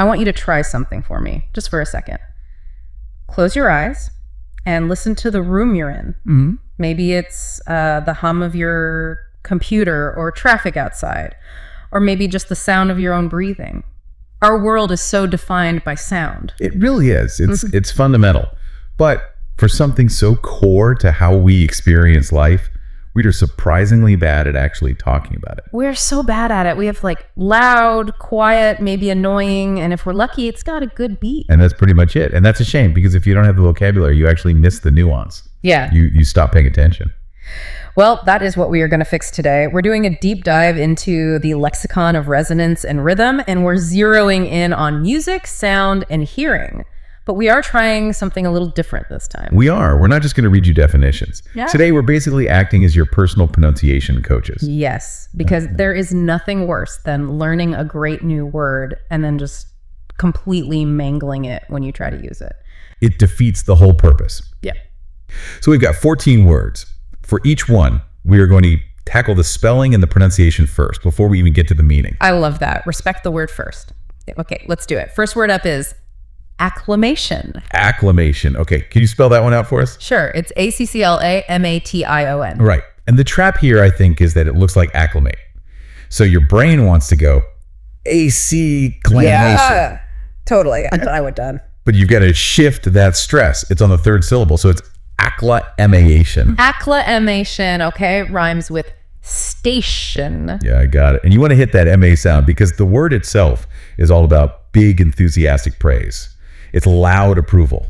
I want you to try something for me, just for a second. Close your eyes and listen to the room you're in. Mm-hmm. Maybe it's the hum of your computer or traffic outside, or maybe just the sound of your own breathing. Our world is so defined by sound. It really is. It's fundamental. But for something so core to how we experience life, we are surprisingly bad at actually talking about it. We're so bad at it. We have like loud, quiet, maybe annoying, and if we're lucky, it's got a good beat. And that's pretty much it. And that's a shame, because if you don't have the vocabulary, you actually miss the nuance. Yeah. You stop paying attention. Well, that is what we are going to fix today. We're doing a deep dive into the lexicon of resonance and rhythm, and we're zeroing in on music, sound, and hearing. But we are trying something a little different this time. We are. We're not just going to read you definitions. Yeah. Today, we're basically acting as your personal pronunciation coaches. Yes, because there is nothing worse than learning a great new word and then just completely mangling it when you try to use it. It defeats the whole purpose. Yeah. So we've got 14 words. For each one, we are going to tackle the spelling and the pronunciation first before we even get to the meaning. I love that. Respect the word first. Okay, let's do it. First word up is acclamation. Acclamation. Okay, can you spell that one out for us? Sure. It's A-C-C-L-A-M-A-T-I-O-N. Right. And the trap here, I think, is that it looks like acclimate. So your brain wants to go acclamation. Yeah, totally. I would done. But you've got to shift that stress. It's on the third syllable. So it's ӓklə-ʻmā-shən. ැklə-ˈmā-shən, okay, rhymes with station. Yeah, I got it. And you want to hit that MA sound because the word itself is all about big, enthusiastic praise. It's loud approval.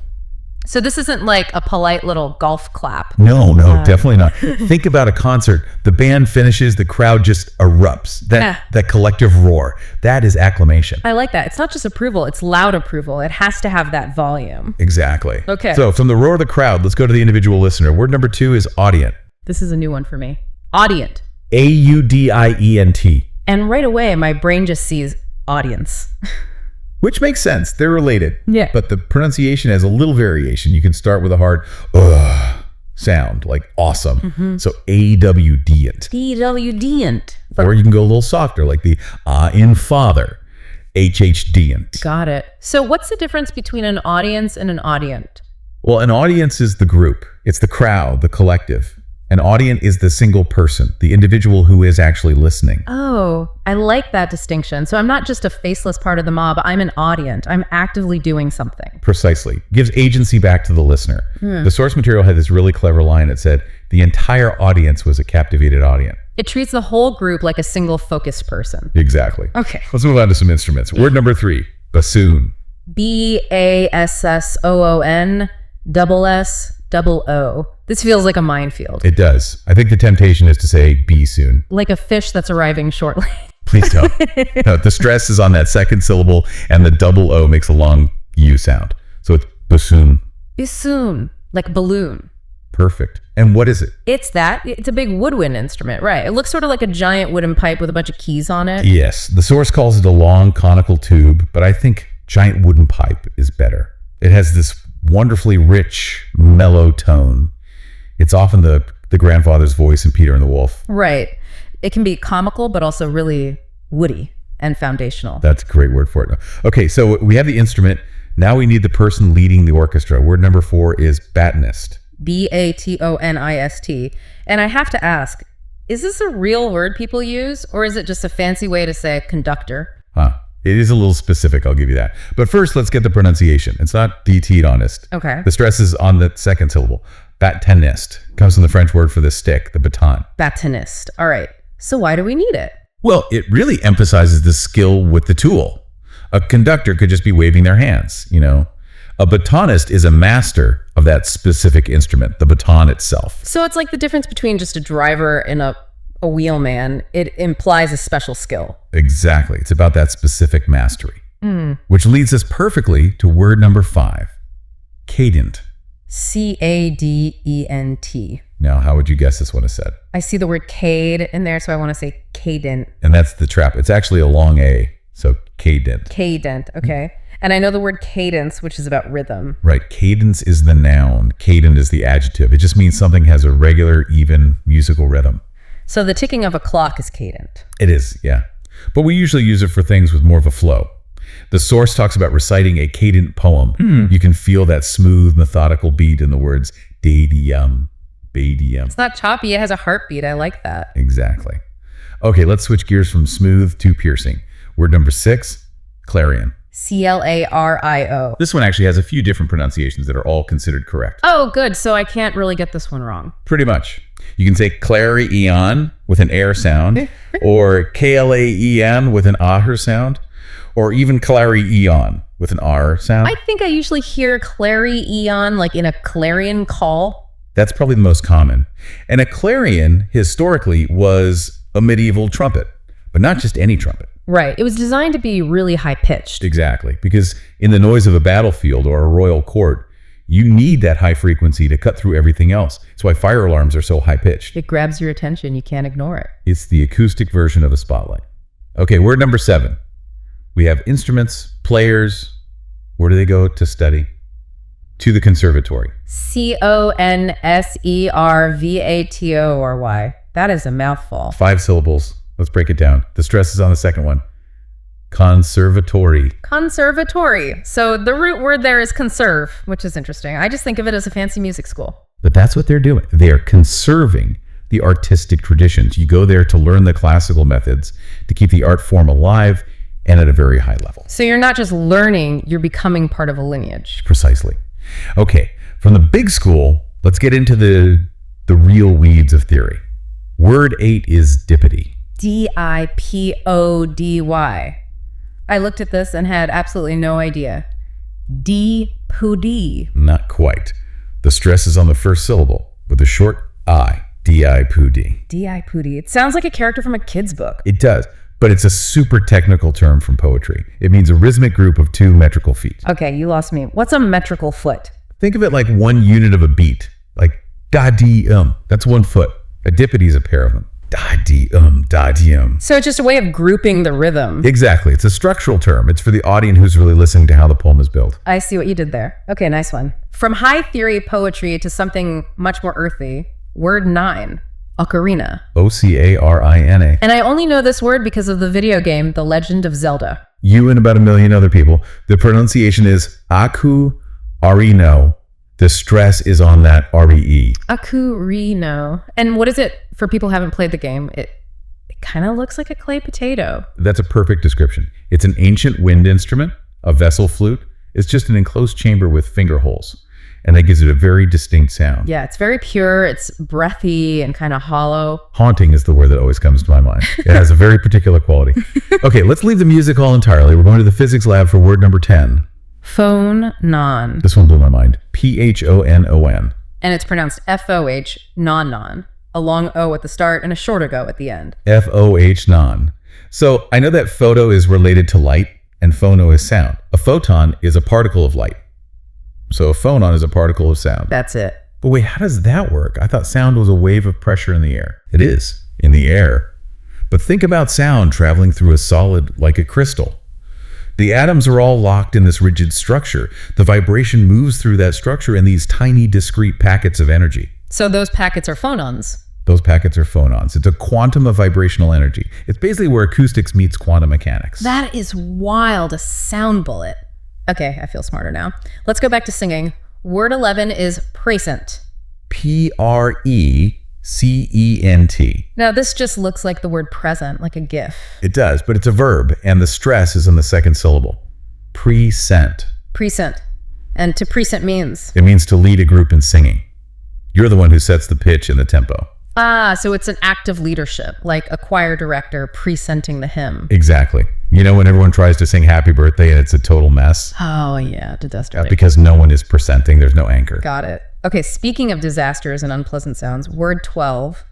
So this isn't like a polite little golf clap. No, definitely not. Think about a concert. The band finishes, the crowd just erupts. That collective roar. That is acclamation. I like that. It's not just approval, it's loud approval. It has to have that volume. Exactly. Okay. So from the roar of the crowd, let's go to the individual listener. Word number 2 is audient. This is a new one for me. Audient. A-U-D-I-E-N-T. And right away, my brain just sees audience. Which makes sense. They're related. Yeah. But the pronunciation has a little variation. You can start with a hard sound, like awesome. Mm-hmm. So A-W-dyənt. D-W-dyənt. Or you can go a little softer, like the in father. H-H-dyənt. Got it. So what's the difference between an audience and an audient? Well, an audience is the group. It's the crowd, the collective. An audient is the single person, the individual who is actually listening. Oh, I like that distinction. So I'm not just a faceless part of the mob. I'm an audient. I'm actively doing something. Precisely. Gives agency back to the listener. The source material had this really clever line that said, the entire audience was a captivated audience. It treats the whole group like a single focused person. Exactly. Okay. Let's move on to some instruments. Word number 3, bassoon. B-A-S-S-O-O-N, double S, double O. This feels like a minefield. It does. I think the temptation is to say be soon. Like a fish that's arriving shortly. Please don't. No, the stress is on that second syllable, and the double O makes a long U sound. So it's bassoon. Bassoon, like balloon. Perfect. And what is it? It's a big woodwind instrument, right? It looks sort of like a giant wooden pipe with a bunch of keys on it. Yes. The source calls it a long conical tube, but I think giant wooden pipe is better. It has this wonderfully rich, mellow tone. It's often the grandfather's voice in Peter and the Wolf. Right. It can be comical, but also really woody and foundational. That's a great word for it. Okay, so we have the instrument. Now we need the person leading the orchestra. Word number 4 is batonist. B-A-T-O-N-I-S-T. And I have to ask, is this a real word people use, or is it just a fancy way to say conductor? It is a little specific, I'll give you that. But first, let's get the pronunciation. It's not DT'd honest. Okay. The stress is on the second syllable. Batonist comes from the French word for the stick, the baton. Batonist. All right. So why do we need it? Well, it really emphasizes the skill with the tool. A conductor could just be waving their hands, you know. A batonist is a master of that specific instrument, the baton itself. So it's like the difference between just a driver and a wheelman. It implies a special skill. Exactly. It's about that specific mastery. Which leads us perfectly to word number 5, cadent. C-A-D-E-N-T. Now, how would you guess this one is said? I see the word cade in there, so I want to say cadent. And that's the trap. It's actually a long A, so cadent. Cadent, okay. And I know the word cadence, which is about rhythm. Right. Cadence is the noun. Cadent is the adjective. It just means something has a regular, even musical rhythm. So the ticking of a clock is cadent. It is, yeah. But we usually use it for things with more of a flow. The source talks about reciting a cadent poem. You can feel that smooth, methodical beat in the words dadium, badium. It's not choppy. It has a heartbeat. I like that. Exactly. Okay, let's switch gears from smooth to piercing. Word number 6, clarion. C-L-A-R-I-O. This one actually has a few different pronunciations that are all considered correct. Oh, good. So I can't really get this one wrong. Pretty much. You can say ʻkler-ē-ən with an air sound, or ʻkler-ē-ən with an ah sound, or even ʻklar-ē-ən with an r sound. I think I usually hear ʻklar-ē-ən like in a clarion call. That's probably the most common. And a clarion, historically, was a medieval trumpet, but not just any trumpet. Right. It was designed to be really high-pitched. Exactly, because in the noise of a battlefield or a royal court, you need that high frequency to cut through everything else. That's why fire alarms are so high-pitched. It grabs your attention. You can't ignore it. It's the acoustic version of a spotlight. Okay, word number 7. We have instruments, players. Where do they go to study? To the conservatory. C-O-n-s-e-r-v-a-t-o-r-y. That is a mouthful. 5 syllables. Let's break it down. The stress is on the second one. Conservatory. Conservatory. So the root word there is conserve, which is interesting. I just think of it as a fancy music school. But that's what they're doing. They are conserving the artistic traditions. You go there to learn the classical methods, to keep the art form alive and at a very high level. So you're not just learning, you're becoming part of a lineage. Precisely. Okay, from the big school, let's get into the real weeds of theory. Word 8 is dipody. D-I-P-O-D-Y. I looked at this and had absolutely no idea. Dipody. Not quite. The stress is on the first syllable with a short I. Dipody. Dipody. It sounds like a character from a kid's book. It does, but it's a super technical term from poetry. It means a rhythmic group of 2 metrical feet. Okay, you lost me. What's a metrical foot? Think of it like 1 unit of a beat, like da-dee-um. That's 1 foot. A dipody is a pair of them. Da-dee-um, da-dee-um. So it's just a way of grouping the rhythm. Exactly. It's a structural term. It's for the audience who's really listening to how the poem is built. I see what you did there. Okay, nice one. From high theory poetry to something much more earthy, word 9, ocarina. O-C-A-R-I-N-A. And I only know this word because of the video game, The Legend of Zelda. You and about 1 million other people. The pronunciation is aku-arino. The stress is on that R-E-E. Ocarina. And what is it for people who haven't played the game? It kind of looks like a clay potato. That's a perfect description. It's an ancient wind instrument, a vessel flute. It's just an enclosed chamber with finger holes, and that gives it a very distinct sound. Yeah, it's very pure. It's breathy and kind of hollow. Haunting is the word that always comes to my mind. It has a very particular quality. Okay, let's leave the music all entirely. We're going to the physics lab for word number 10. Phonon. This one blew my mind. P-H-O-N-O-N. And it's pronounced F-O-H, non-non. A long O at the start and a shorter O at the end. F-O-H, non. So I know that photo is related to light and phono is sound. A photon is a particle of light. So a phonon is a particle of sound. That's it. But wait, how does that work? I thought sound was a wave of pressure in the air. It is, in the air. But think about sound traveling through a solid like a crystal. The atoms are all locked in this rigid structure. The vibration moves through that structure in these tiny, discrete packets of energy. So those packets are phonons. Those packets are phonons. It's a quantum of vibrational energy. It's basically where acoustics meets quantum mechanics. That is wild, a sound bullet. Okay, I feel smarter now. Let's go back to singing. Word 11 is precent. P-R-E-C-E-N-T. Now, this just looks like the word present, like a GIF. It does, but it's a verb, and the stress is on the second syllable. Precent. Precent. And to precent means? It means to lead a group in singing. You're the one who sets the pitch and the tempo. Ah, so it's an act of leadership, like a choir director presenting the hymn. Exactly. You know when everyone tries to sing Happy Birthday and it's a total mess? Oh, yeah, disaster. Because no one is presenting. There's no anchor. Got it. Okay, speaking of disasters and unpleasant sounds, word 12,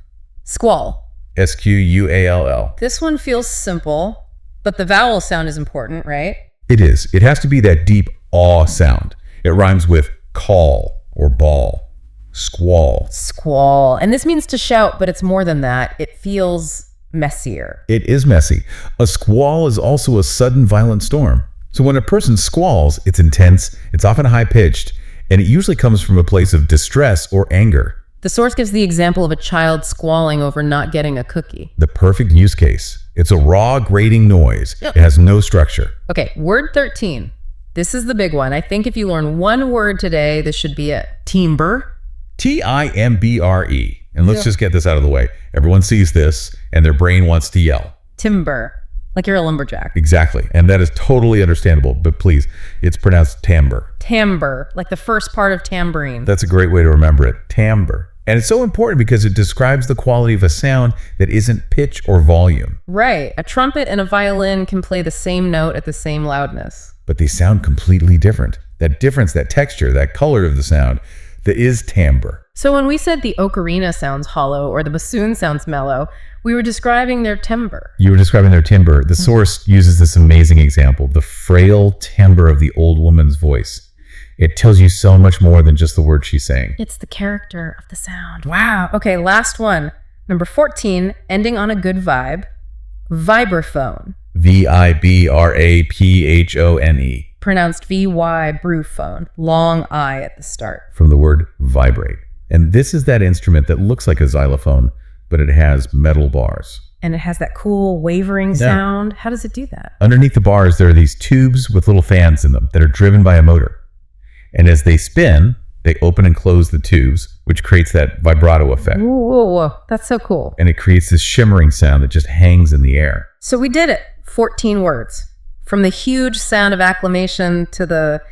squall. S-Q-U-A-L-L. This one feels simple, but the vowel sound is important, right? It is. It has to be that deep aw sound. It rhymes with call or ball. Squall. Squall. And this means to shout, but it's more than that. It feels messier. It is messy. A squall is also a sudden violent storm. So when a person squalls, it's intense, it's often high-pitched, and it usually comes from a place of distress or anger. The source gives the example of a child squalling over not getting a cookie. The perfect use case. It's a raw, grating noise. It has no structure. Okay, word 13. This is the big one. I think if you learn one word today, this should be it. Timbre. T-I-M-B-R-E. And let's just get this out of the way. Everyone sees this, and their brain wants to yell. Timbre. Like you're a lumberjack. Exactly. And that is totally understandable. But please, it's pronounced timbre. Timbre. Like the first part of tambourine. That's a great way to remember it. Timbre. And it's so important because it describes the quality of a sound that isn't pitch or volume. Right. A trumpet and a violin can play the same note at the same loudness. But they sound completely different. That difference, that texture, that color of the sound, that is timbre. So when we said the ocarina sounds hollow or the bassoon sounds mellow, we were describing their timbre. You were describing their timbre. The source uses this amazing example, the frail timbre of the old woman's voice. It tells you so much more than just the words she's saying. It's the character of the sound. Wow. Okay, last one. Number 14, ending on a good vibe. Vī-brə-ʻfōn. V-I-B-R-A-P-H-O-N-E. Pronounced V-Y-brū-phone. Long I at the start. From the word vibrate. And this is that instrument that looks like a xylophone, but it has metal bars. And it has that cool wavering sound. How does it do that? Underneath the bars, there are these tubes with little fans in them that are driven by a motor. And as they spin, they open and close the tubes, which creates that vibrato effect. Whoa, that's so cool. And it creates this shimmering sound that just hangs in the air. So we did it. 14 words. From the huge sound of acclamation to the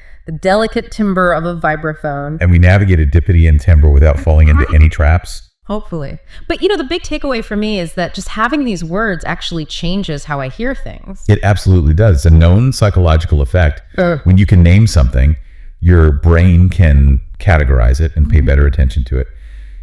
delicate timbre of a vibraphone. And we navigated dipody and timbre without falling into any traps. Hopefully. But the big takeaway for me is that just having these words actually changes how I hear things. It absolutely does. It's a known psychological effect. When you can name something, your brain can categorize it and pay better attention to it.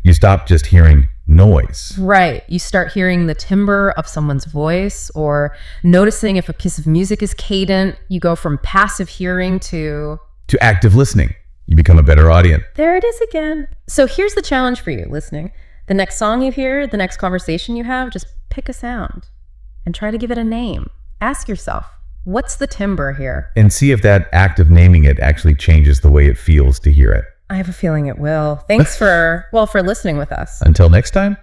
You stop just hearing noise. Right. You start hearing the timbre of someone's voice or noticing if a piece of music is cadent. You go from passive hearing to active listening. You become a better audience. There it is again. So here's the challenge for you listening. The next song you hear, the next conversation you have, just pick a sound and try to give it a name. Ask yourself, what's the timbre here? And see if that act of naming it actually changes the way it feels to hear it. I have a feeling it will. Thanks for listening with us. Until next time.